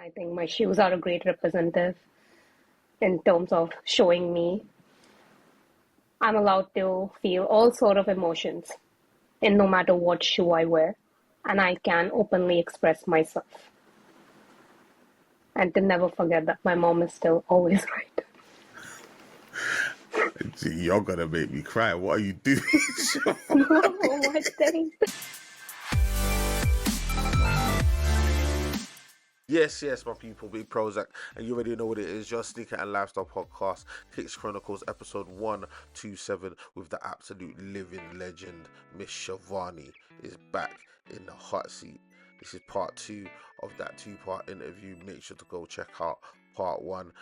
I think my shoes are a great representative in terms of showing me I'm allowed to feel all sort of emotions in no matter what shoe I wear, and I can openly express myself. And to never forget that my mom is still always right. You're gonna make me cry. What are you doing? Oh, what thing? Yes, my people, Big PROZECH, and you already know what it is. Your sneaker and lifestyle podcast, Kicks Chronicles, episode 127, with the absolute living legend, Miss Shivani, is back in the hot seat. This is part 2 of that 2-part interview. Make sure to go check out part 1,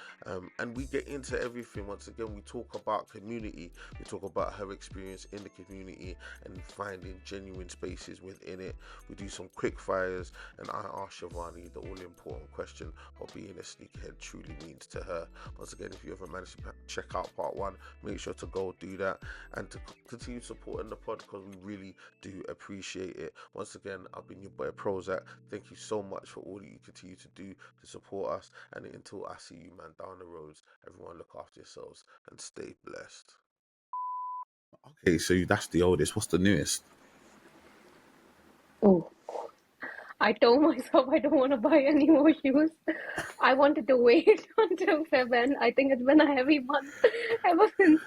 and we get into everything. Once again, we talk about community, we talk about her experience in the community and finding genuine spaces within it. We do some quick fires, and I ask Shivani the all-important question of being a sneakerhead truly means to her. Once again, if you ever managed to check out part 1, make sure to go do that, and to continue supporting the pod, because we really do appreciate it. Once again, I've been your boy PROZECH. Thank you so much for all that you continue to do to support us, and until I see you, man, down the roads, everyone look after yourselves and stay blessed. Okay, so that's the oldest. What's the newest? Oh, I told myself I don't want to buy any more shoes. I wanted to wait until February. I think it's been a heavy month ever since.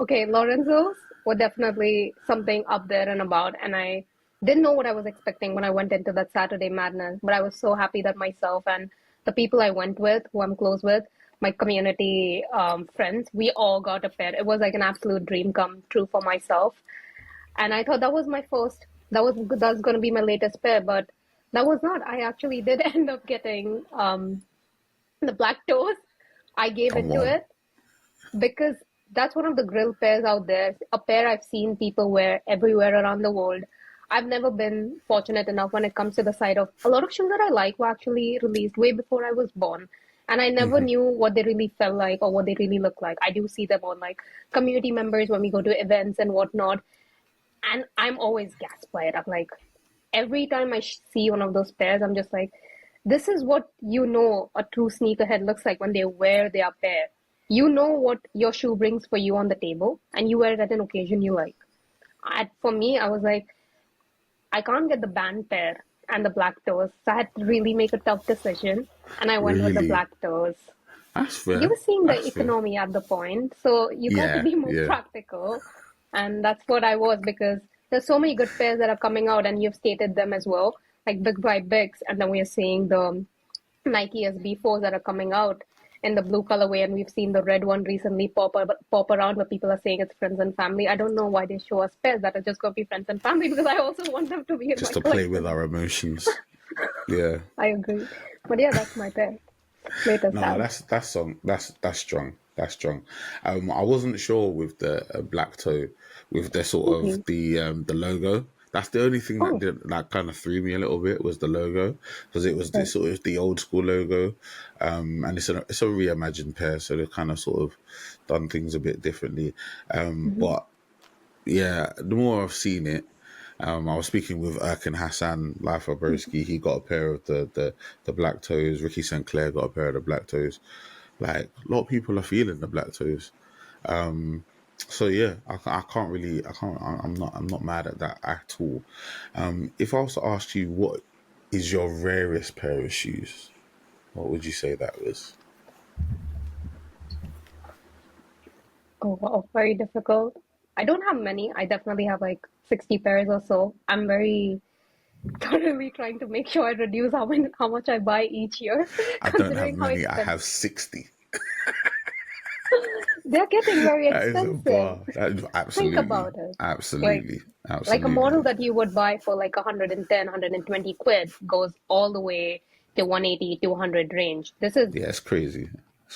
Okay, Lorenzo's were definitely something up there and about, and I didn't know what I was expecting when I went into that Saturday madness, but I was so happy that myself and the people I went with, who I'm close with, my community friends, we all got a pair. It was like an absolute dream come true for myself. And I thought that was my first, that's going to be my latest pair, but that was not. I actually did end up getting the black toes. I gave it to it because that's one of the grill pairs out there, a pair I've seen people wear everywhere around the world. I've never been fortunate enough when it comes to the side of a lot of shoes that I like were actually released way before I was born. And I never knew what they really felt like or what they really look like. I do see them on like community members when we go to events and whatnot. And I'm always gasped by it. I'm like, every time I see one of those pairs, I'm just like, this is what you know a true sneakerhead looks like when they wear their pair. You know what your shoe brings for you on the table, and you wear it at an occasion you like. For me, I was like, I can't get the band pair and the black toes, so I had to really make a tough decision, and I went with the black toes. That's fair. You were seeing the economy at the point, so you got to be more practical, and that's what I was, because there's so many good pairs that are coming out, and you've stated them as well, like Big by Bigs, and then we are seeing the Nike SB4s that are coming out in the blue colorway, and we've seen the red one recently pop around, but people are saying it's friends and family. I don't know why they show us pairs that are just going to be friends and family, because I also want them to be in just my to play with our emotions. Yeah, I agree, but yeah, that's my pair. No, that's strong. That's strong. I wasn't sure with the black toe, with the sort of the logo. That's the only thing that kind of threw me a little bit, was the logo, because it was this sort of the old school logo, and it's a reimagined pair, so they've kind of sort of done things a bit differently. But yeah, the more I've seen it, I was speaking with Erkin Hassan, Life of Broski. He got a pair of the black toes. Ricky St. Clair got a pair of the black toes. Like, a lot of people are feeling the black toes. So yeah, I'm not mad at that at all. If I was to ask you, what is your rarest pair of shoes, what would you say that was? Oh, wow, very difficult. I don't have many. I definitely have like 60 pairs or so. I'm very thoroughly trying to make sure I reduce how much I buy each year. I don't have many. I have 60. They're getting very That expensive. is a bar. Absolutely. Think about it. Absolutely. Like a model that you would buy for like 110, 120 quid goes all the way to 180, 200 range. This is it's crazy.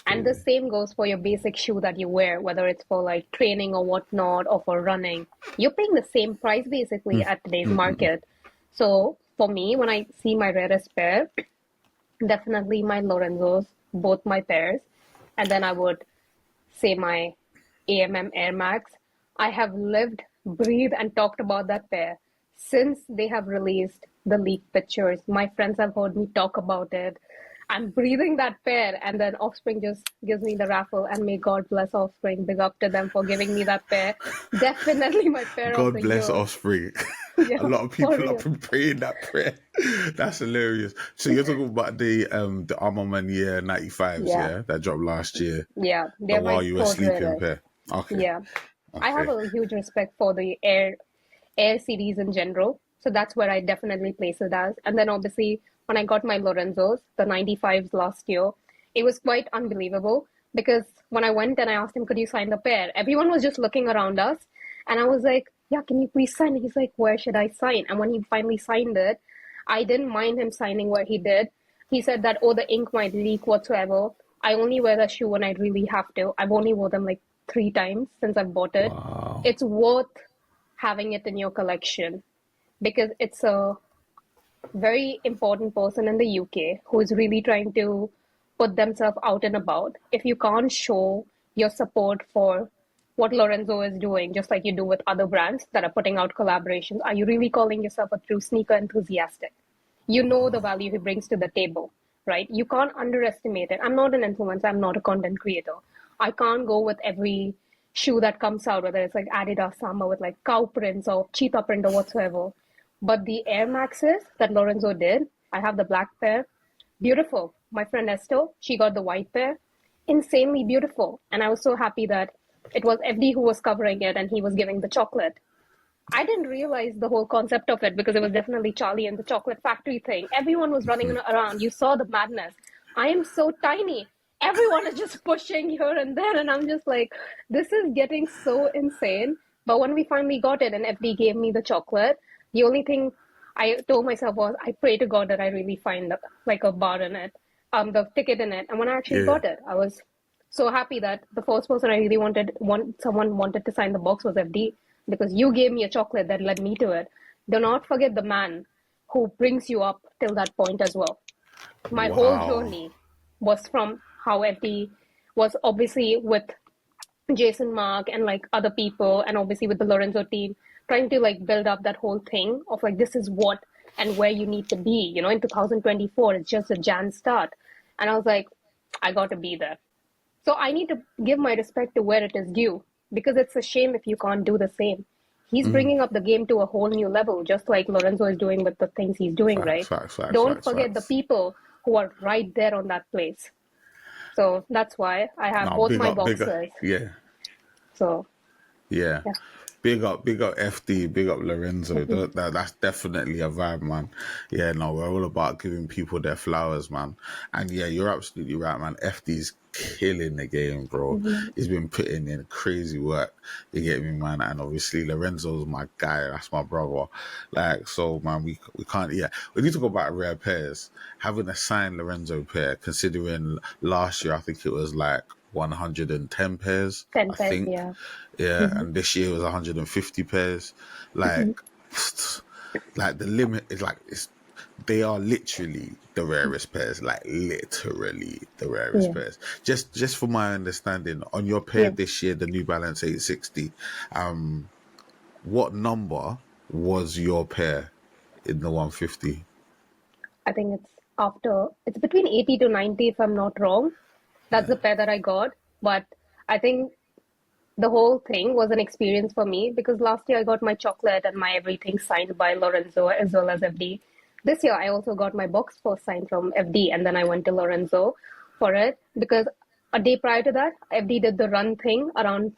And the same goes for your basic shoe that you wear, whether it's for like training or whatnot, or for running. You're paying the same price basically at today's market. So for me, when I see my rarest pair, definitely my Lorenzo's, both my pairs. And then I would say my AMM Air Max. I have lived, breathed, and talked about that pair since they have released the leaked pictures. My friends have heard me talk about it. I'm breathing that pair, and then Offspring just gives me the raffle, and may God bless Offspring. Big up to them for giving me that pair. Definitely my pair of God the bless year. Offspring. A Yeah, lot of for people have real. been praying that prayer. That's hilarious. So you're talking about the Armor Man Year 95s, Yeah, yeah? That dropped last year. yeah, The they're While my You Were Sleeping co-dreaded. pair. Okay. Yeah, I have Okay. a huge respect for the Air series in general, so that's where I definitely place it as. And then obviously when I got my Lorenzos, the 95s last year, it was quite unbelievable because when I went and I asked him, could you sign the pair? Everyone was just looking around us, and I was like, yeah, can you please sign? He's like, where should I sign? And when he finally signed it, I didn't mind him signing where he did. He said that, oh, the ink might leak whatsoever. I only wear the shoe when I really have to. I've only wore them like 3 times since I've bought it. Wow. It's worth having it in your collection because it's a very important person in the UK who is really trying to put themselves out and about. If you can't show your support for what Lorenzo is doing, just like you do with other brands that are putting out collaborations, are you really calling yourself a true sneaker enthusiastic? You know the value he brings to the table, right? You can't underestimate it. I'm not an influencer, I'm not a content creator. I can't go with every shoe that comes out, whether it's like Adidas Summer with like cow prints or cheetah print or whatsoever. But the Air Maxes that Lorenzo did, I have the black pair, beautiful. My friend Esther, she got the white pair, insanely beautiful. And I was so happy that it was FD who was covering it and he was giving the chocolate. I didn't realize the whole concept of it because it was definitely Charlie and the Chocolate Factory thing. Everyone was running around. You saw the madness. I am so tiny. Everyone is just pushing here and there, and I'm just like, this is getting so insane. But when we finally got it and FD gave me the chocolate, the only thing I told myself was, I pray to God that I really find like a bar in it, the ticket in it. And when I actually Yeah. got it, I was so happy that the first person I really someone wanted to sign the box was FD because you gave me a chocolate that led me to it. Do not forget the man who brings you up till that point as well. My whole Wow. journey was from how FD was obviously with Jason Mark and like other people and obviously with the Lorenzo team trying to like build up that whole thing of like this is what and where you need to be, in 2024 it's just a Jan start. And I was like, I got to be there. So I need to give my respect to where it is due because it's a shame if you can't do the same. He's bringing up the game to a whole new level, just like Lorenzo is doing with the things he's doing, Facts, right? facts, facts, Don't facts, forget the facts. people who are right there on that place. So that's why I have Now, both big my up, bigger. boxes. Yeah. So Yeah. yeah. Big up FD, big up Lorenzo. That's definitely a vibe, man. Yeah, no, we're all about giving people their flowers, man. And yeah, you're absolutely right, man. FD's killing the game, bro. Mhm. He's been putting in crazy work. You get me, man. And obviously Lorenzo's my guy. That's my brother. Like, so, man, we can't. Yeah, we need to go about rare pairs. Having a signed Lorenzo pair, considering last year I think it was like 110 pairs. 10 I pairs, think. yeah. Yeah, and this year was 150 pairs. Like, like the limit is like they are literally the rarest pairs. Like literally the rarest Yeah. pairs. Just for my understanding, on your pair Yeah. this year, the New Balance 860, what number was your pair in the 150? I think it's between 80 to 90 if I'm not wrong. That's the pair that I got. But I think the whole thing was an experience for me because last year I got my chocolate and my everything signed by Lorenzo as well as FD. This year I also got my box first signed from FD and then I went to Lorenzo for it because a day prior to that, FD did the run thing around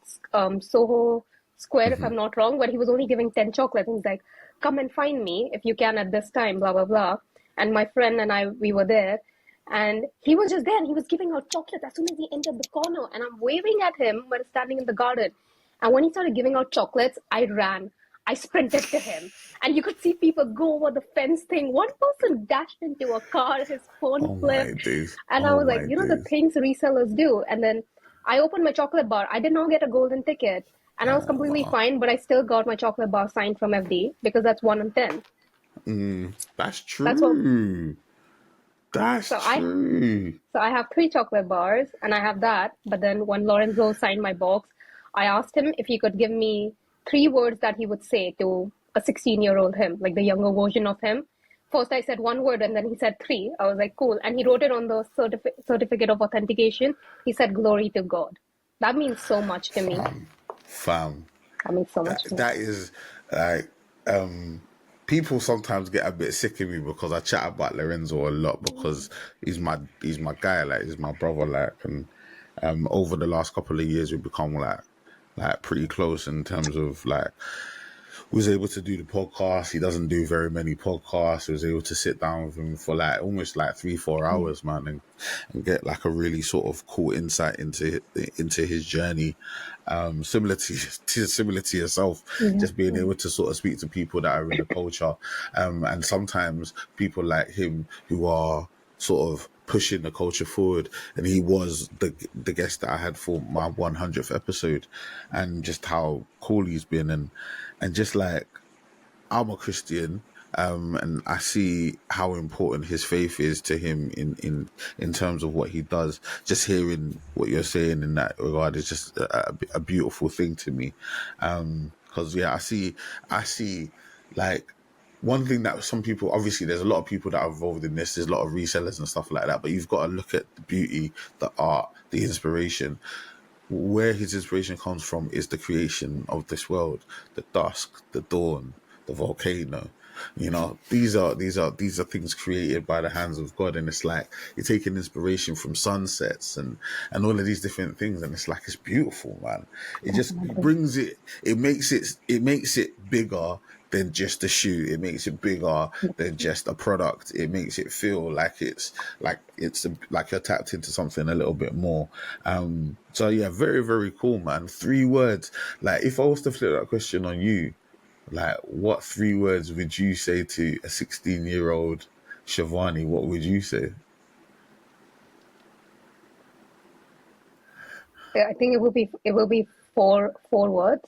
Soho Square, if I'm not wrong, where he was only giving 10 chocolates. And he's like, come and find me if you can at this time, blah, blah, blah. And my friend and I, we were there. And he was just there and he was giving out chocolates as soon as he entered the corner. And I'm waving at him while standing in the garden. And when he started giving out chocolates, I ran. I sprinted to him. And you could see people go over the fence thing. One person dashed into a car, his phone Oh my flipped. days! And I Oh was like, my the days! things resellers do. And then I opened my chocolate bar. I did not get a golden ticket. And I was completely fine, but I still got my chocolate bar signed from FD because that's 1 in 10. That's That's what. true. That's So I true. So I have 3 chocolate bars and I have that. But then when Lorenzo signed my box, I asked him if he could give me 3 words that he would say to a 16-year-old him, like the younger version of him, First, I said one word and then he said three. I was like, cool. And he wrote it on the certificate of authentication. He said, glory to God. That means so much to me. Fam. That means so much to me. That is like people sometimes get a bit sick of me because I chat about Lorenzo a lot because he's my guy, like he's my brother, like, and over the last couple of years we've become like pretty close in terms of like was able to do the podcast. He doesn't do very many podcasts. I was able to sit down with him for like almost like 3-4 hours, man, and get like a really sort of cool insight into his journey. Similar to yourself, Yeah. just being able to sort of speak to people that are in the culture, and sometimes people like him who are sort of pushing the culture forward. And he was the guest that I had for my 100th episode, and just how cool he's been, and just like I'm a Christian, and I see how important his faith is to him in terms of what he does. Just hearing what you're saying in that regard is just a beautiful thing to me. Because yeah, I see like one thing that some people, obviously there's a lot of people that are involved in this, there's a lot of resellers and stuff like that, but you've got to look at the beauty, the art, the inspiration. Where his inspiration comes from is the creation of this world, the dusk, the dawn, the volcano. You know, these are things created by the hands of God, and it's like you're taking inspiration from sunsets and all of these different things, and it's like it's beautiful, man. It just Definitely. brings it bigger than just a shoe. It makes it bigger than just a product. It makes it feel like you're tapped into something a little bit more. So yeah, very, very cool, man. 3 words. Like if I was to flip that question on you, like what 3 words would you say to a 16-year-old Shivani? What would you say? Yeah, I think it will be four words.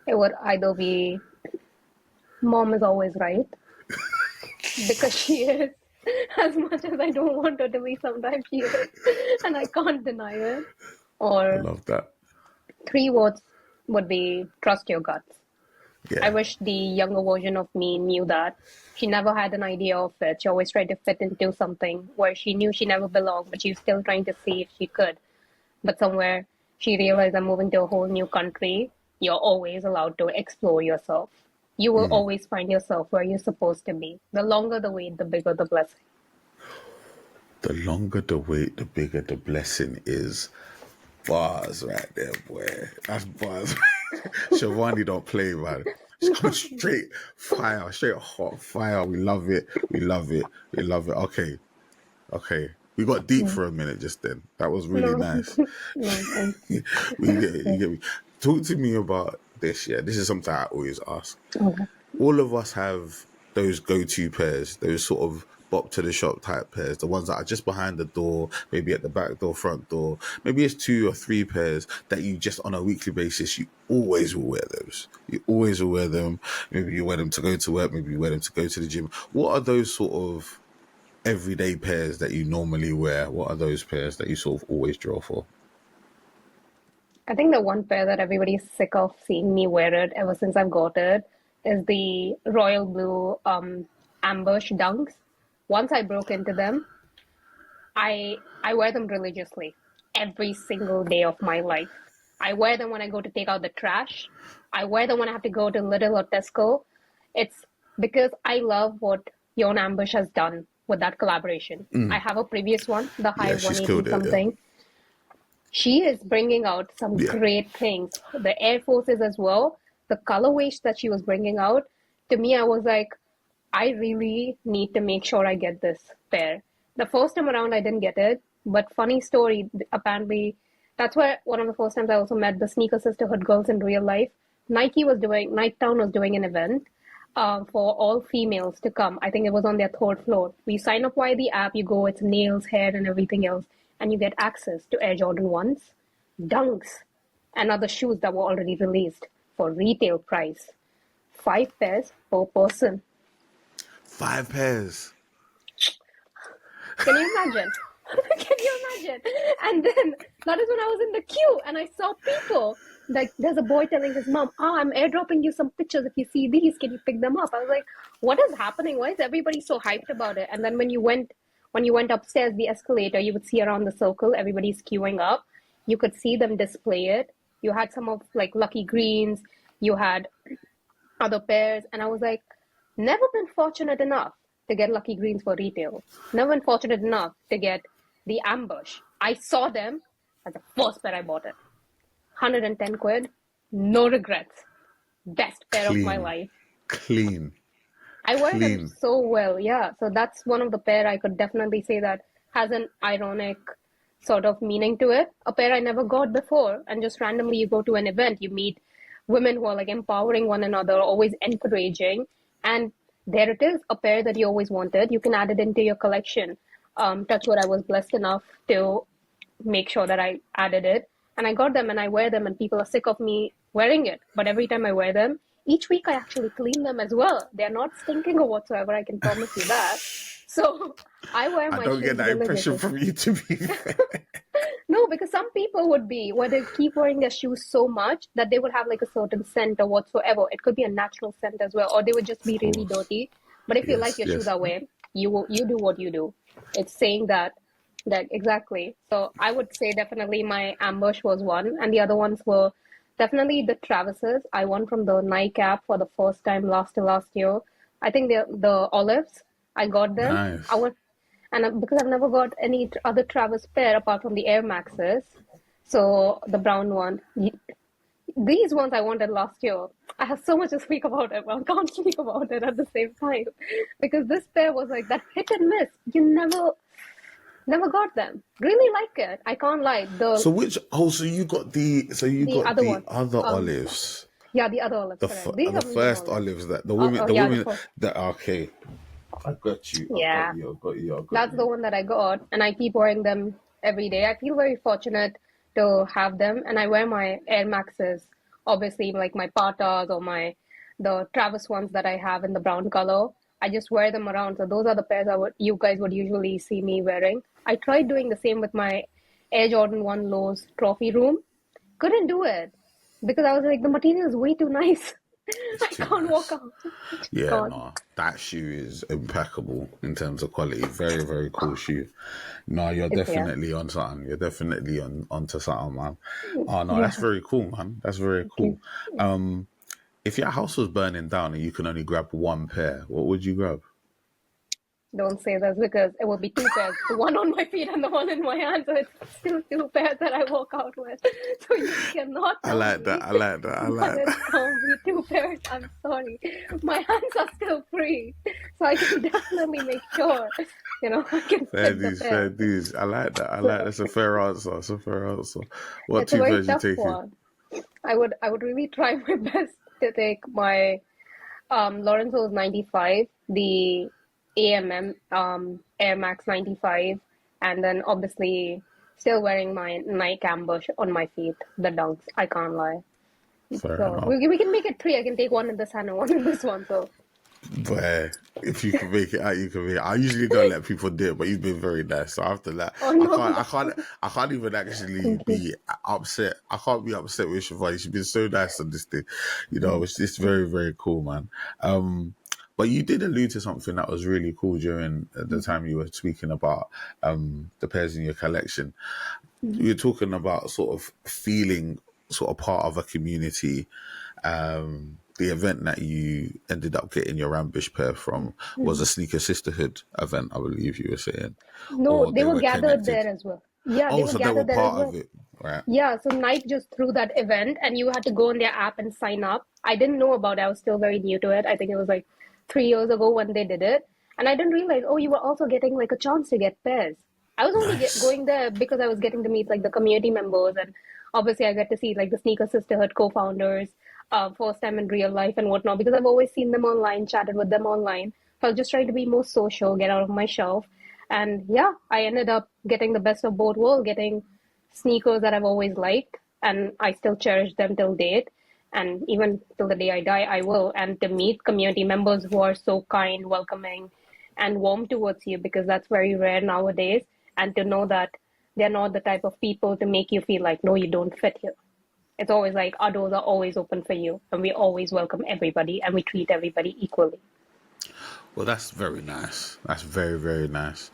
It would either be mom is always right because she is. As much as I don't want her to be, sometimes she is, and I can't deny it. I Or love that. three words would be trust your guts. I Yeah. wish the younger version of me knew that. She never had an idea of it. She always tried to fit into something where she knew she never belonged, but she was still trying to see if she could. But somewhere she realized I'm moving to a whole new country. You're always allowed to explore yourself. You will always find yourself where you're supposed to be. The longer the wait, the bigger the blessing. The longer the wait, the bigger the blessing is. Bars right there, boy. That's bars. Shivani don't play, man. She's coming straight fire, straight hot fire. We love it. We love it. We love it. Okay. Okay. We got deep Mm. for a minute just then. That was really No, nice. no, thanks. You get me. Talk to me about this, yeah. This is something I always ask. Okay. All of us have those go-to pairs, those sort of bop to the shop type pairs, the ones that are just behind the door, maybe at the back door, front door. Maybe it's 2 or 3 pairs that you just on a weekly basis, you always will wear those. You always will wear them. Maybe you wear them to go to work, maybe you wear them to go to the gym. What are those sort of everyday pairs that you normally wear? What are those pairs that you sort of always draw for? I think the one pair that everybody's sick of seeing me wear it ever since I've got it is the royal blue ambush dunks. Once I broke into them, I wear them religiously every single day of my life. I wear them when I go to take out the trash. I wear them when I have to go to Lidl or Tesco. It's because I love what Yon Ambush has done with that collaboration. I have a previous one, the High Yeah, she's 180 killed it. Yeah. something. She is bringing out some Yeah. great things. The Air Forces as well, the colorways that she was bringing out. To me, I was like, I really need to make sure I get this pair. The first time around, I didn't get it, but funny story, apparently, that's where one of the first times I also met the Sneaker Sisterhood girls in real life. Niketown was doing an event for all females to come. I think it was on their third floor. We sign up via the app, you go, it's nails, hair, and everything else, and you get access to Air Jordan 1s, Dunks, and other shoes that were already released for retail price. 5 pairs per person. 5 pairs. Can you imagine? Can you imagine? And then that is when I was in the queue and I saw people like there's a boy telling his mom, I'm airdropping you some pictures. If you see these, can you pick them up? I was like, what is happening? Why is everybody so hyped about it? And then when you went upstairs the escalator, you would see around the circle, everybody's queuing up. You could see them display it. You had some of like Lucky Greens, you had other pairs, and I was like, never been fortunate enough to get Lucky Greens for retail. Never been fortunate enough to get the Ambush. I saw them as the first pair I bought it. 110 quid, no regrets. Best pair of my Clean, life. clean, I wear them clean. so well, yeah. So that's one of the pair I could definitely say that has an ironic sort of meaning to it. A pair I never got before, and just randomly you go to an event, you meet women who are like empowering one another, always encouraging, and there it is, a pair that you always wanted. You can add it into your collection. Touch wood, I was blessed enough to make sure that I added it. And I got them and I wear them, and people are sick of me wearing it. But every time I wear them, each week I actually clean them as well. They're not stinking or whatsoever, I can promise you that. So I wear I my don't get shoes that impression religiously. from you, to be fair. No, because some people would be where they keep wearing their shoes so much that they would have like a certain scent or whatsoever. It could be a natural scent as well, or they would just Of be really course. dirty. But if you like Yes, your shoe yes. that way, you do what you do. It's saying that exactly. So I would say definitely my Ambush was one, and the other ones were definitely the Travises. I won from the Nike app for the first time last year. I think the olives. I got them. I Nice. went, and because I've never got any other Travis pair apart from the Air Maxes, so the brown one. These ones I wanted last year. I have so much to speak about it, but I can't speak about it at the same time because this pair was like that hit and miss. You never got them. Really like it. I can't lie. So which? Oh, so you got The other the one. other Um, olives, yeah, the other olives, correct. These the are medium first olives. olives that Oh the yeah, the women first. that okay. I got you. I got Yeah. you. I got you. I got That's the you. one that I got, and I keep wearing them every day. I feel very fortunate to have them, and I wear my Air Maxes, obviously, like my Patas or the Travis ones that I have in the brown color. I just wear them around. So those are the pairs you guys would usually see me wearing. I tried doing the same with my Air Jordan 1 Lows trophy room. Couldn't do it because I was like, the material is way too nice. It's I too can't walk nice. out. Yeah, God. no, that shoe is impeccable in terms of quality. Very, very cool shoe. No, you're Yeah. definitely on something. You're definitely onto something, man. Oh no, that's Yeah. very cool, man. That's very Okay. cool. If your house was burning down and you can only grab one pair, what would you grab? Don't say this because it will be two pairs, the one on my feet and the one in my hand. So it's still two pairs that I walk out with. So you cannot I tell like that. me I like that. I that like it's that. going to be two pairs. I'm sorry. My hands are still free. So I can definitely make sure, I can Fair fit the dues, fair pair. dues. I like that. I like So that's a fair answer. It's a fair answer. What it's a two very pairs you tough taking? one. I would really try my best to take my Lorenzo's 95, the AMM Air Max 95, and then obviously still wearing my Nike Ambush on my feet, the dunks. I can't lie. Fair So enough. we can make it three. I can take one in this hand and one in this one. So But if you can make it out, you can make it. I usually don't let people do it, but you've been very nice. So after that, oh no, I can't even actually thank you. be upset. I can't be upset with Shivani. She's been so nice on this thing. It's just very, very cool, man. But you did allude to something that was really cool during the time you were speaking about the pairs in your collection. You were talking about sort of feeling sort of part of a community. The event that you ended up getting your Ambush pair from was a Sneaker Sisterhood event, I believe you were saying, No, or they they were were gathered connected. there as well. Yeah, they Oh, were so they were gathered there as part of well. it, right? Yeah, so Nike just threw that event and you had to go on their app and sign up. I didn't know about it. I was still very new to it. I think it was like 3 years ago when they did it. And I didn't realize, oh, you were also getting like a chance to get pairs. I was only Nice. going there because I was getting to meet like the community members. And obviously I get to see like the Sneaker Sisterhood co-founders, first time in real life and whatnot, because I've always seen them online, chatted with them online. So I was just trying to be more social, get out of my shelf. And yeah, I ended up getting the best of both worlds, getting sneakers that I've always liked, and I still cherish them till date. And even till the day I die, I will. And to meet community members who are so kind, welcoming, and warm towards you, because that's very rare nowadays. And to know that they're not the type of people to make you feel like, no, you don't fit here. It's always like our doors are always open for you, and we always welcome everybody, and we treat everybody equally. Well, that's very nice. That's very, very nice.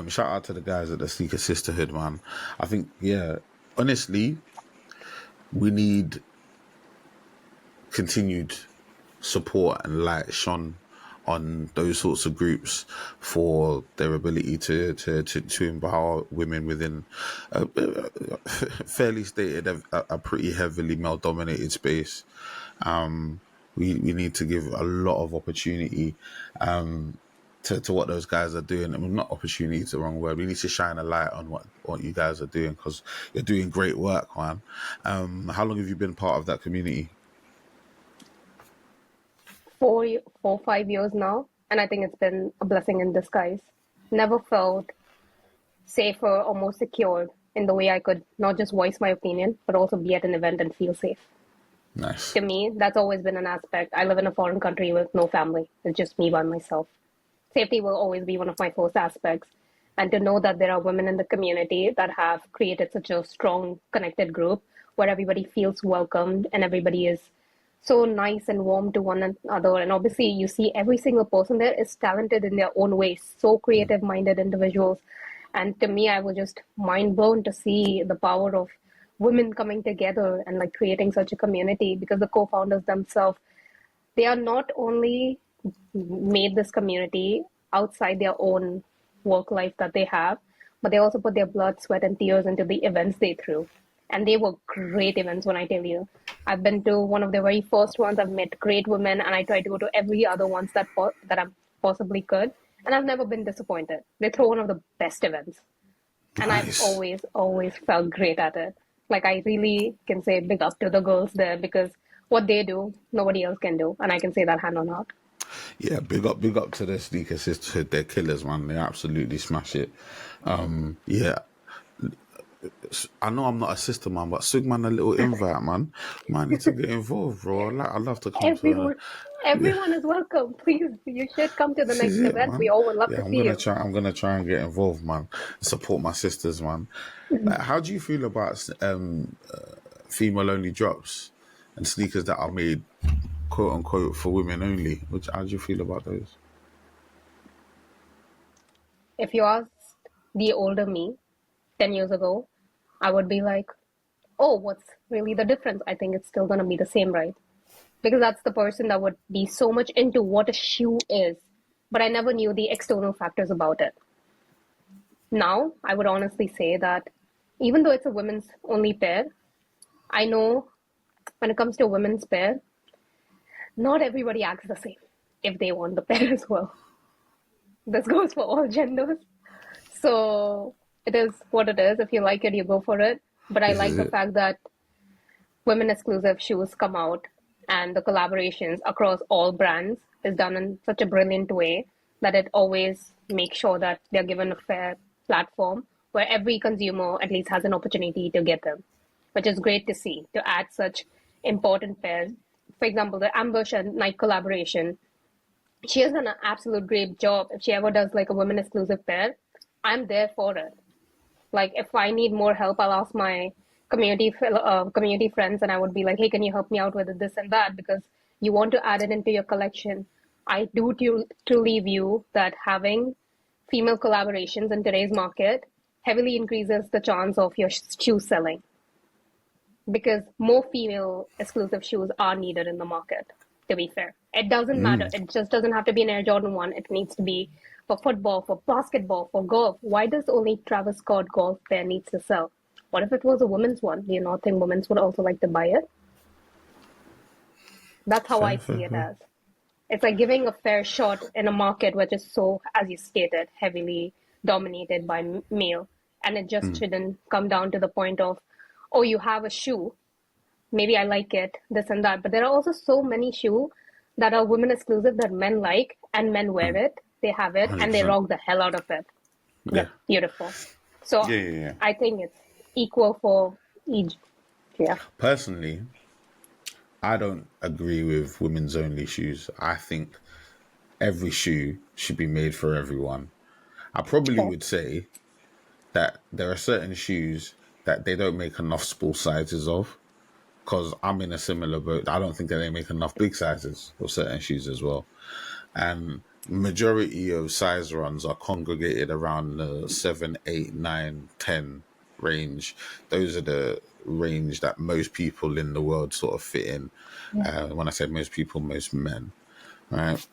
Shout out to the guys at the Sneaker Sisterhood, man. I think, yeah, honestly, we need continued support and light shone on those sorts of groups for their ability to empower women within fairly stated a pretty heavily male dominated space. We need to give a lot of opportunity to what those guys are doing. I mean, not opportunity is the wrong word. We need to shine a light on what you guys are doing, because you're doing great work, man. How long have you been part of that community? 5 years now, and I think it's been a blessing in disguise. Never felt safer or more secured in the way I could not just voice my opinion, but also be at an event and feel safe. Nice. To me, that's always been an aspect. I live in a foreign country with no family. It's just me by myself. Safety will always be one of my first aspects. And to know that there are women in the community that have created such a strong, connected group where everybody feels welcomed and everybody is so nice and warm to one another. And obviously, you see every single person there is talented in their own ways, so creative minded individuals. And to me, I was just mind blown to see the power of women coming together and like creating such a community, because the co-founders themselves, they are not only made this community outside their own work life that they have, but they also put their blood, sweat, and tears into the events they threw. And they were great events, when I tell you. I've been to one of the very first ones. I've met great women, and I try to go to every other ones that I possibly could. And I've never been disappointed. They throw one of the best events. And I've Nice. always felt great at it. Like, I really can say big up to the girls there, because what they do, nobody else can do. And I can say that hand on heart. Yeah, big up to the Sneaker Sisterhood. They're killers, man. They absolutely smash it. Yeah, I know I'm not a sister, man, but Sug man a little invite, man. Might need to get involved, bro. I'd love to come to Everyone, yeah. everyone is welcome. Please, you should come to the This is next it, event. We man. all would love Yeah, to see you. I'm gonna try and get involved, man. Support my sisters, man. Like, how do you feel about female only drops and sneakers that are made quote unquote for women only? How do you feel about those? If you asked the older me 10 years ago, I would be like, oh, what's really the difference? I think it's still going to be the same, right? Because that's the person that would be so much into what a shoe is. But I never knew the external factors about it. Now, I would honestly say that even though it's a women's only pair, I know when it comes to a women's pair, not everybody acts the same if they want the pair as well. This goes for all genders. So it is what it is. If you like it, you go for it. But I This like is the it. fact that women exclusive shoes come out and the collaborations across all brands is done in such a brilliant way that it always makes sure that they're given a fair platform where every consumer at least has an opportunity to get them, which is great to see, to add such important pairs. For example, the Ambush and Nike collaboration, she has done an absolute great job. If she ever does like a women exclusive pair, I'm there for it. Like, if I need more help, I'll ask my community friends, and I would be like, hey, can you help me out with this and that, because you want to add it into your collection. I do truly view that having female collaborations in today's market heavily increases the chance of your shoe selling, because more female exclusive shoes are needed in the market, to be fair. It doesn't matter. It just doesn't have to be an Air Jordan 1. It needs to be for football, for basketball, for golf. Why does only Travis Scott golf pair needs to sell? What if it was a women's one? Do you not think women's would also like to buy it? That's how I Fair, see fair, it fair. as. It's like giving a fair shot in a market which is so, as you stated, heavily dominated by male. And it just shouldn't come down to the point of, oh, you have a shoe, maybe I like it, this and that. But there are also so many shoes that are women exclusive that men like, and men wear it, they have it, and they 100%. rock the hell out of it. Yeah. That's beautiful. So Yeah, yeah, yeah. I think it's equal for each. Yeah. Personally, I don't agree with women's only shoes. I think every shoe should be made for everyone. I probably Okay. would say that there are certain shoes that they don't make enough small sizes of. because I'm in a similar boat. I don't think that they make enough big sizes for certain shoes as well. And majority of size runs are congregated around the 7, 8, 9, 10 range. Those are the range that most people in the world sort of fit in. When I say most people, most men, right?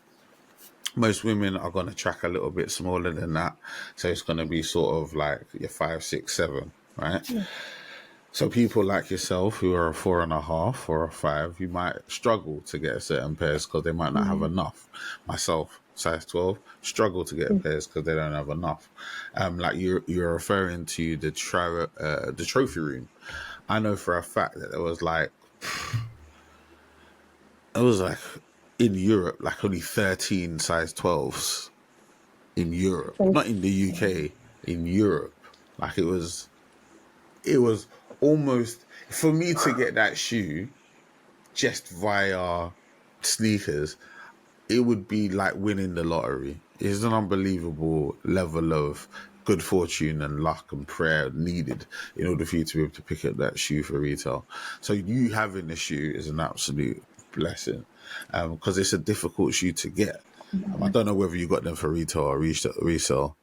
Most women are going to track a little bit smaller than that. So it's going to be sort of like your 5, 6, 7, right? Yeah. So people like yourself who are a 4.5 or a 5, you might struggle to get certain pairs because they might not have enough. Myself, size 12, struggle to get pairs because they don't have enough. Like you're referring to the trophy room. I know for a fact that it was like in Europe, like only 13 size 12s in Europe, not in the UK, in Europe. Like it was almost, for me to get that shoe just via sneakers, it would be like winning the lottery. It's an unbelievable level of good fortune and luck and prayer needed in order for you to be able to pick up that shoe for retail. So you having the shoe is an absolute blessing, because it's a difficult shoe to get. I don't know whether you got them for retail or resale.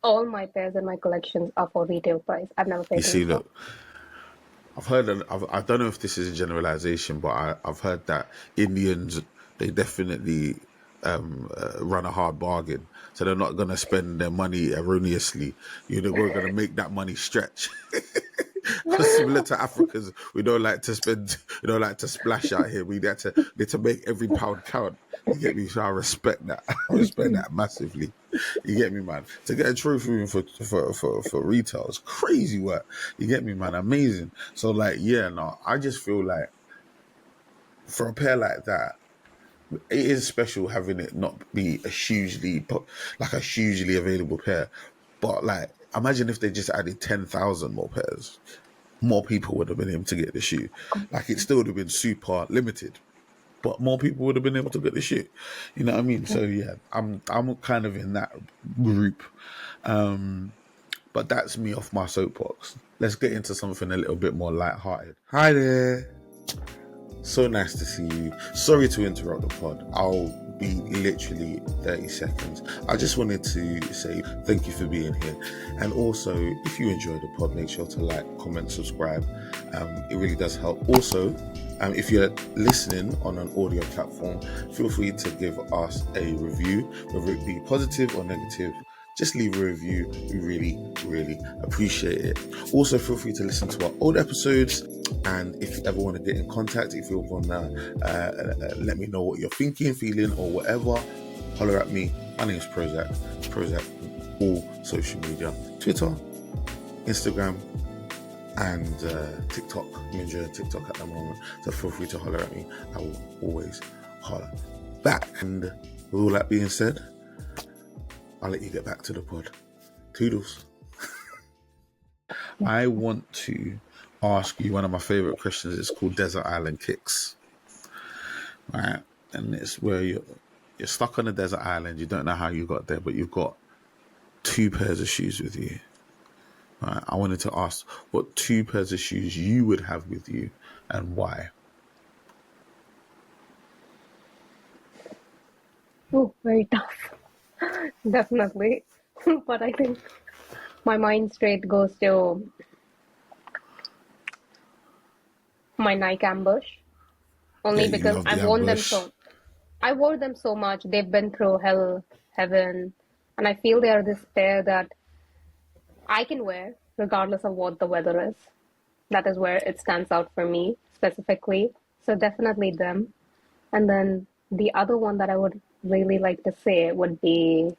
All my pairs in my collections are for retail price. I've never You paid see, retail. look, I've heard, I don't know if this is a generalization, but I've heard that Indians, they definitely run a hard bargain. So they're not going to spend their money erroneously. We're going to make that money stretch. Because similar to Africans, we don't like to spend, we don't like to splash out here. We need to make every pound count. You get me? So I respect that. I respect that massively. You get me, man? To get a trophy room for retail is crazy work. You get me, man? Amazing. So like, yeah, no, I just feel like for a pair like that, it is special having it not be a hugely available pair. But like, imagine if they just added 10,000 more pairs. More people would have been able to get the shoe. Like, it still would have been super limited, but more people would have been able to get the shoe. You know what I mean? So yeah, I'm kind of in that group. But that's me off my soapbox. Let's get into something a little bit more lighthearted. Hi there. So nice to see you. Sorry to interrupt the pod. I'll be literally 30 seconds. I just wanted to say thank you for being here. And also, if you enjoy the pod, make sure to like, comment, subscribe. It really does help. Also, if you're listening on an audio platform, feel free to give us a review, whether it be positive or negative. Just leave a review. We really, really appreciate it. Also, feel free to listen to our old episodes. And if you ever want to get in contact, if you want to let me know what you're thinking, feeling, or whatever, holler at me. My name is PROZECH. PROZECH on all social media. Twitter, Instagram, and TikTok. I'm enjoying TikTok at the moment. So feel free to holler at me. I will always holler back. And with all that being said, I'll let you get back to the pod. Toodles. I want to ask you one of my favorite questions. It's called Desert Island Kicks. Right? And it's where you're stuck on a desert island. You don't know how you got there, but you've got 2 pairs of shoes with you. Right? I wanted to ask what 2 pairs of shoes you would have with you and why. Oh, very tough. Definitely. But I think my mind straight goes to my Nike Ambush. Only Yeah, you because love I've the worn them ambush. I wore them so much. They've been through hell, heaven, and I feel they are this pair that I can wear regardless of what the weather is. That is where it stands out for me specifically. So definitely them. And then the other one that I would really like to say would be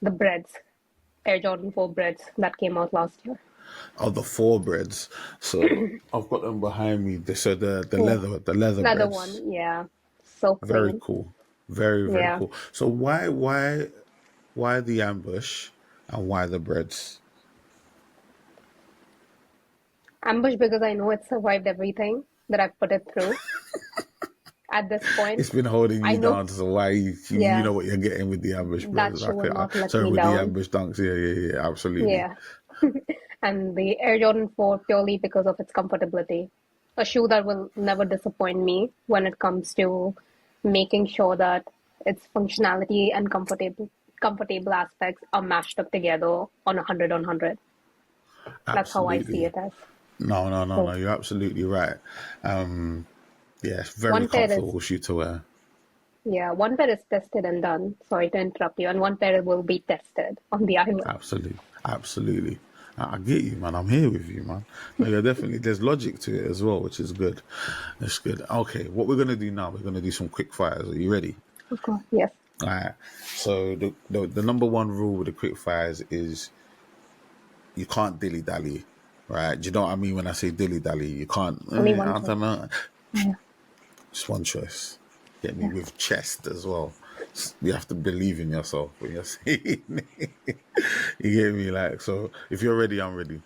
the Breads, Air Jordan 4 Breads that came out last year. Oh, the 4 breads. So I've got them behind me. So the Yeah. leather Leather breads. one, yeah. So Very clean. cool. Very, very Yeah. cool. So why the ambush and why the breads? Ambush because I know it survived everything that I've put it through at this point. It's been holding I you know, down, so why you yeah, know what you're getting with the ambush that breads. shoe will not let Sorry, me with the down. ambush dunks. Yeah, absolutely. Yeah. And the Air Jordan 4 purely because of its comfortability. A shoe that will never disappoint me when it comes to making sure that its functionality and comfortable aspects are mashed up together on 100 on 100. That's how I see Absolutely. it as. No. So You're absolutely right. Yeah, it's very one pair is comfortable shoe to wear. yeah, one pair is tested and done. Sorry to interrupt you. And one pair will be tested on the island. Absolutely. I get you, man. I'm here with you, man. No, you're definitely, there's logic to it as well, which is good. That's good. Okay, what we're going to do now, we're going to do some quick fires. Are you ready? Of course, yes. All right. So the number one rule with the quick fires is you can't dilly dally, right? Do you know what I mean when I say dilly dally? You can't. Only one I choice. don't know. Yeah, Just one choice. Get me yeah. with chest as well. You have to believe in yourself when you're saying it. You get me? Like, so if you're ready, I'm ready.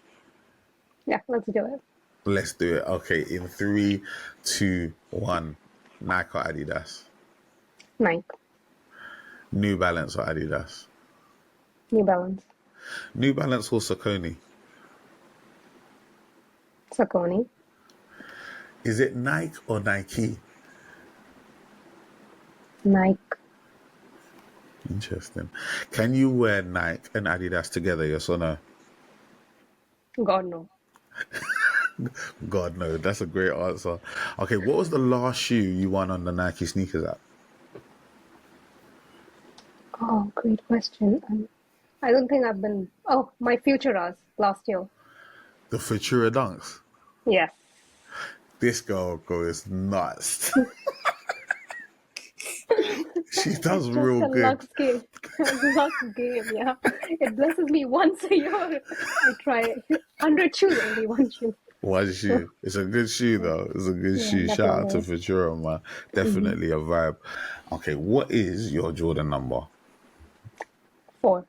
Yeah, let's do it. Let's do it. Okay, in three, two, one. Nike or Adidas? Nike, New Balance or Adidas? New Balance, New Balance or Saucony? Saucony, Is it Nike or Nike? Nike. Interesting. Can you wear Nike and Adidas together, yes or no? God no. God, no. That's a great answer. Okay, what was the last shoe you won on the Nike sneakers app? Oh, great question. I don't think I've been. Oh, my Futuras last year. The Futura Dunks. Yes. This girl goes nuts. She does Just real a good. luck game. Luck game, yeah. It blesses me once a year. I try 100 shoes, only one shoe. One shoe. It's a good shoe though. It's a good Yeah, shoe. Shout out to definitely. Futura, man. Definitely a vibe. Okay, what is your Jordan number? 4.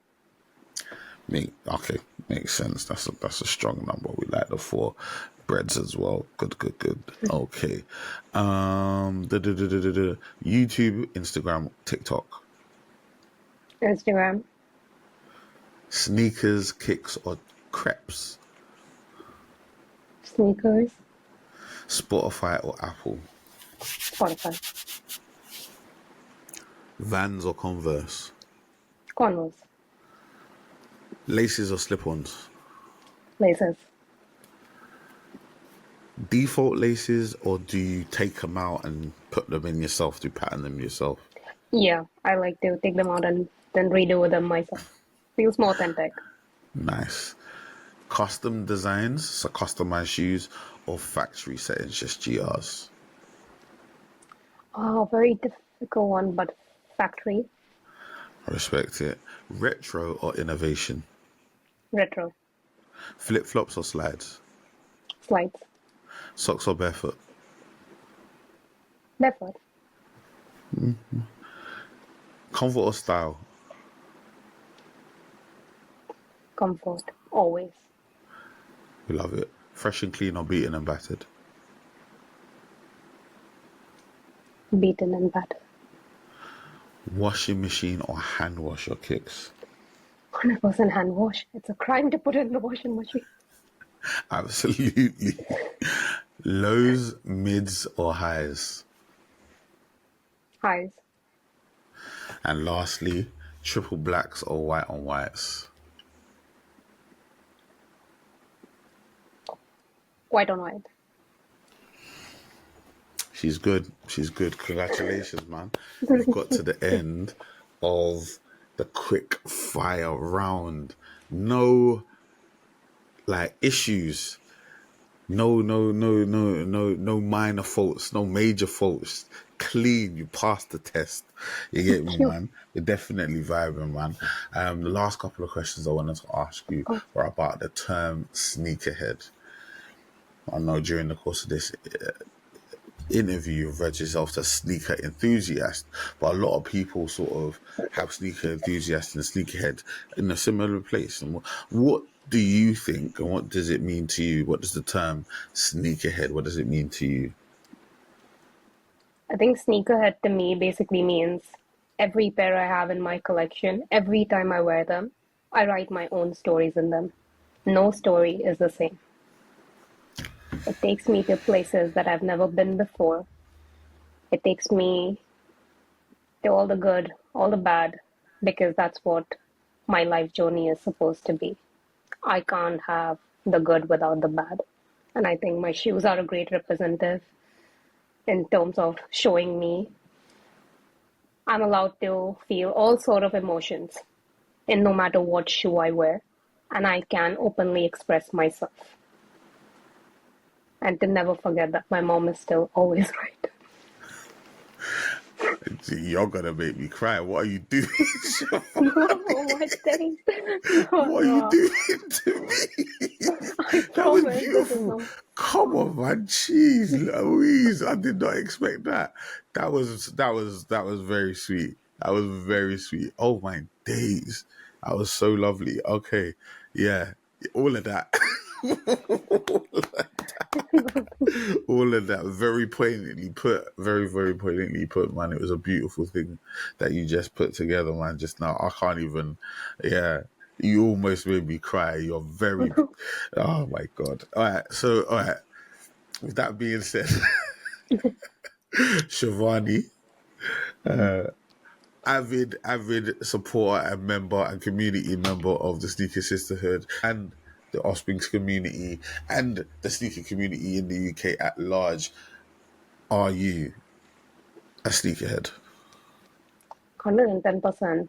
Okay, makes sense. That's a strong number. We like the four breads as well. Good. Okay. YouTube, Instagram, TikTok. Instagram, Sneakers, kicks, or crepes. sneakers, Spotify or Apple. Spotify, Vans or Converse. Converse, Laces or slip-ons. laces. Default laces, or do you take them out and put them in yourself to pattern them yourself? Yeah, I like to take them out and then redo them myself. Feels more authentic. Nice. Custom designs, so customized shoes, or factory settings, just GRs. Oh, very difficult one, but factory, I respect it. Retro or innovation? retro, Flip flops or slides? slides, Socks or barefoot? barefoot, Comfort or style? comfort, always. We love it. Fresh and clean or beaten and battered? Beaten and battered. Washing machine or hand wash your kicks? 100% hand wash. It's a crime to put it in the washing machine. Absolutely. Lows, mids, or highs? Highs, And lastly, triple blacks or white on whites? white on white. She's good. Congratulations, man. We've got to the end of the quick fire round. No issues. No minor faults, no major faults. Clean, you passed the test. You get me, man? You're definitely vibing, man. The last couple of questions I wanted to ask you were about the term sneakerhead. I know during the course of this interview, you've read yourself as sneaker enthusiast, but a lot of people sort of have sneaker enthusiast and sneakerhead in a similar place. And what do you think, and what does it mean to you? What does the term sneakerhead, what does it mean to you? I think sneakerhead to me basically means every pair I have in my collection, every time I wear them, I write my own stories in them. No story is the same. It takes me to places that I've never been before. It takes me to all the good, all the bad, because that's what my life journey is supposed to be. I can't have the good without the bad. And I think my shoes are a great representative in terms of showing me I'm allowed to feel all sort of emotions in no matter what shoe I wear, and I can openly express myself. And to never forget that my mom is still always right. You're gonna make me cry. What are you doing, No, what thing? No, What are you no. doing to me? I That was promise this is beautiful. not. Come on, man. Jeez, Louise. I did not expect that. That was very sweet. That was very sweet. Oh my days. That was so lovely. Okay. Yeah. All of that. All of that very poignantly put, very, very poignantly put, man. It was a beautiful thing that you just put together, man, just now. I can't even, yeah. You almost made me cry. You're very, oh my God. All right. With that being said, Shivani, avid supporter and member and community member of the Sneaker Sisterhood and the Offsprings community and the sneaker community in the UK at large. Are you a sneakerhead? 110%.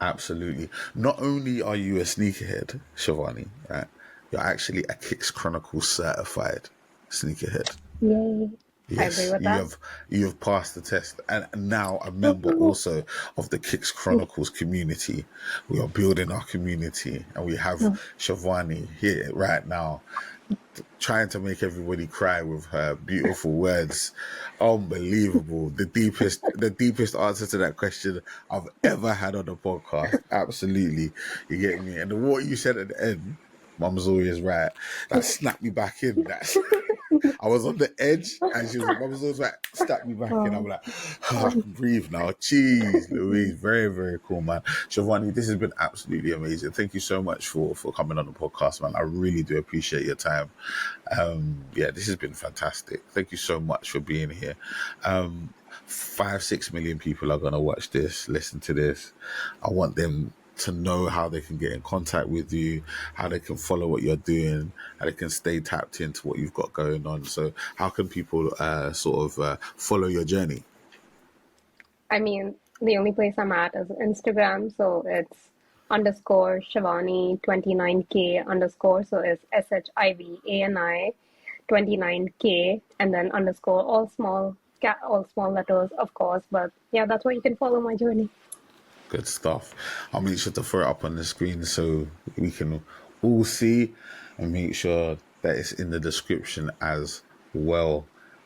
Absolutely. Not only are you a sneakerhead, Shivani, right? You're actually a Kicks Chronicles certified sneakerhead. Yay. I agree Yes, with you that. have passed the test, and now a member Woohoo. also of the Kicks Chronicles community. We are building our community, and we have Shivani here right now, trying to make everybody cry with her beautiful words. Unbelievable. The deepest answer to that question I've ever had on the podcast. Absolutely. You get me? And what you said at the end, Mum's always right. That snapped me back in. I was on the edge and she was like, Mum's always right, snap me back in. I'm Oh, like, oh, I can breathe now. Jeez, Louise. Very, very cool, man. Shivani, this has been absolutely amazing. Thank you so much for coming on the podcast, man. I really do appreciate your time. Yeah, this has been fantastic. Thank you so much for being here. 5-6 million people are gonna watch this, listen to this. I want them to know how they can get in contact with you, how they can follow what you're doing, how they can stay tapped into what you've got going on. So, how can people follow your journey? I mean, the only place I'm at is Instagram, so it's underscore Shivani29K underscore, so it's SHIVANI 29K, and then underscore all small letters, of course. But yeah, that's where you can follow my journey. Good stuff. I'll make sure to throw it up on the screen so we can all see, and make sure that it's in the description as well.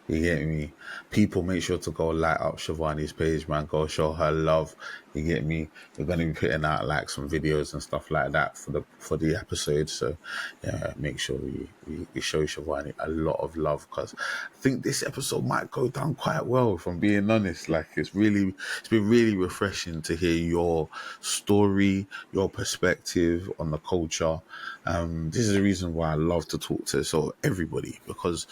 You get me? People, make sure to go light up Shivani's page, man. Go show her love. You get me? We're gonna be putting out like some videos and stuff like that for the episode. So yeah, make sure we show Shivani a lot of love, because I think this episode might go down quite well, if I'm being honest. Like it's been really refreshing to hear your story, your perspective on the culture. This is the reason why I love to talk to everybody, because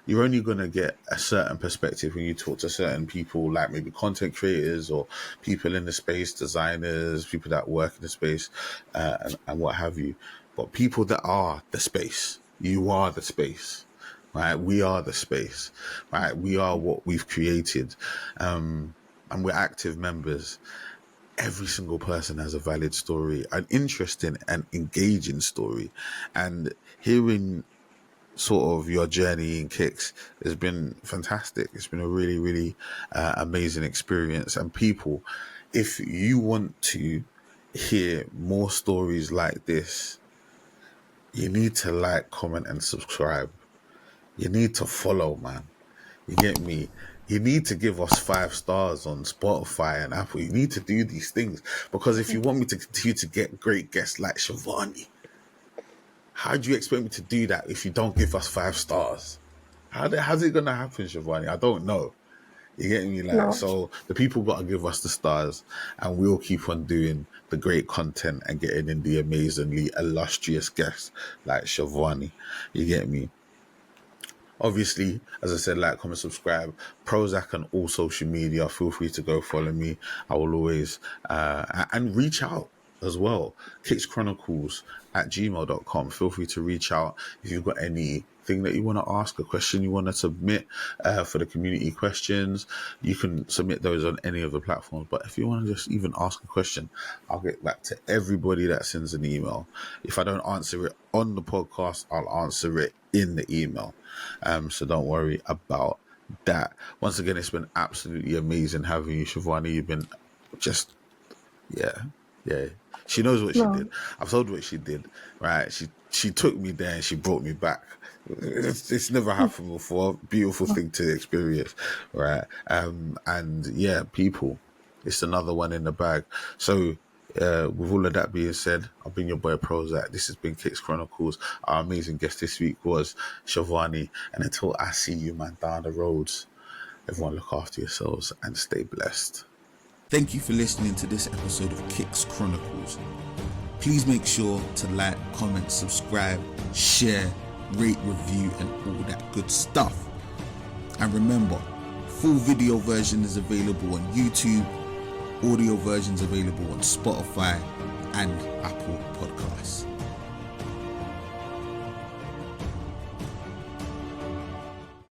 you're only going to get a certain perspective when you talk to certain people, like maybe content creators or people in the space, designers, people that work in the space, and what have you. But people that are the space, you are the space, right? We are the space, right? We are what we've created, and we're active members. Every single person has a valid story, an interesting and engaging story, and hearing sort of your journey in Kicks has been fantastic. It's been a really, really amazing experience. And people, if you want to hear more stories like this, you need to like, comment, and subscribe. You need to follow, man. You get me? You need to give us 5 stars on Spotify and Apple. You need to do these things, because if you want me to continue to get great guests like Shivani, how do you expect me to do that if you don't give us 5 stars? How's it going to happen, Shivani? I don't know. You get me? Like, No. so the people got to give us the stars, and we'll keep on doing the great content and getting in the amazingly illustrious guests like Shivani. You get me? Obviously, as I said, like, comment, subscribe, Prozac on all social media. Feel free to go follow me. I will always, and reach out as well. Kicks Chronicles at gmail.com. Feel free to reach out if you've got anything that you want to ask, a question you want to submit for the community questions. You can submit those on any of the platforms. But if you want to just even ask a question, I'll get back to everybody that sends an email. If I don't answer it on the podcast, I'll answer it in the email. So don't worry about that. Once again, it's been absolutely amazing having you, Shivani. You've been just, yeah. She knows what she No. did. I've told her what she did, right? She took me there and she brought me back. It's never happened before. Beautiful thing to experience, right? And yeah, people, it's another one in the bag. So with all of that being said, I've been your boy Prozac. This has been Kicks Chronicles. Our amazing guest this week was Shivani. And until I see you, man, down the roads, everyone look after yourselves and stay blessed. Thank you for listening to this episode of Kicks Chronicles. Please make sure to like, comment, subscribe, share, rate, review, and all that good stuff. And remember, full video version is available on YouTube. Audio versions available on Spotify and Apple Podcasts.